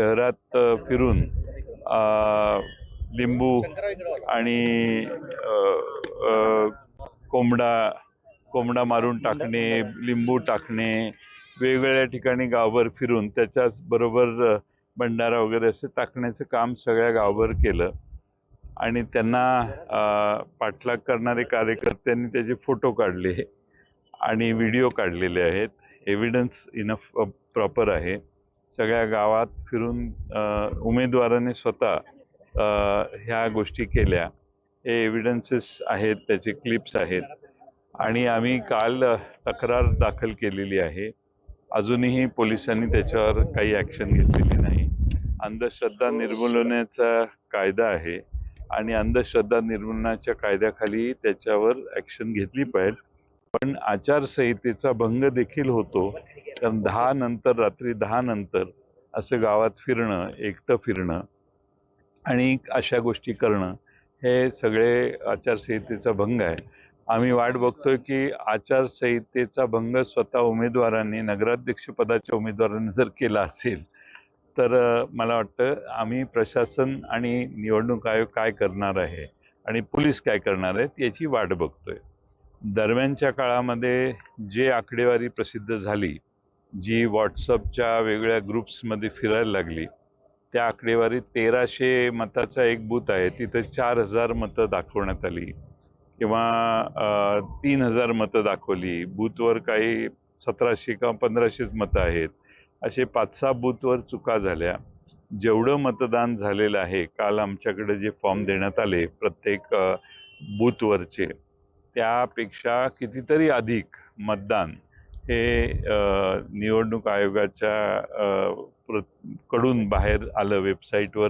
शहरात फिरून लिंबू आणि कोंबडा कोंबडा मारून टाकणे, लिंबू टाकणे, वेगवेगळ्या ठिकाणी गावभर फिरून त्याच्याच बरोबर भंडारा वगैरे असं टाकण्याचं काम सगळ्या गावभर केलं आणि त्यांना पाठलाग करणारे कार्यकर्त्यांनी त्याचे फोटो काढले आणि व्हिडिओ काढलेले आहेत. एव्हिडन्स इनफ प्रॉपर आहे. सगळ्या गावात फिरून उमेदवाराने स्वतः ह्या गोष्टी केल्या. हे एव्हिडन्सेस आहेत, त्याचे क्लिप्स आहेत आणि आम्ही काल तक्रार दाखल केलेली आहे. अजूनही पोलिसांनी त्याच्यावर काही ॲक्शन घेतलेली नाही. अंधश्रद्धा निर्मूलनाचा कायदा आहे आणि अंधश्रद्धा निर्मूलनाच्या कायद्याखाली त्याच्यावर ॲक्शन घेतली पाहिजे. पण आचारसंहितेचा भंग देखील होतो. कारण रात्री 10 नंतर असं गावात फिरणं, एकटं फिरणं आणि अशा गोष्टी करणं हे सगळे आचारसंहितेचा भंग आहे. आम्ही वाट बघतोय की आचारसंहितेचा भंग स्वतः उमेदवारांनी, नगराध्यक्ष पदाच्या उमेदवारांनी जर केला असेल तर मला वाटतं आम्ही प्रशासन आणि निवडणूक आयोग काय करणार आहे आणि पोलीस काय करणार आहेत याची वाट बघतोय. दरम्यानच्या काळामध्ये जे आकडेवारी प्रसिद्ध झाली, जी व्हॉट्सअपच्या वेगळ्या ग्रुप्समध्ये फिरायला लागली, त्या आकडेवारीत 1300 मताचा एक बूथ आहे, तिथे 4000 मतं दाखवण्यात आली किंवा 3000 मतं दाखवली. बूथवर काही 1700 किंवा 1500 मतं आहेत. असे 5-6 बूथवर चुका झाल्या. जेवढं मतदान झालेलं आहे, काल आमच्याकडे जे फॉर्म देण्यात आले प्रत्येक बूथवरचे, त्यापेक्षा कितीतरी अधिक मतदान हे निवडणूक आयोगाच्या कडून बाहेर आलं वेबसाईटवर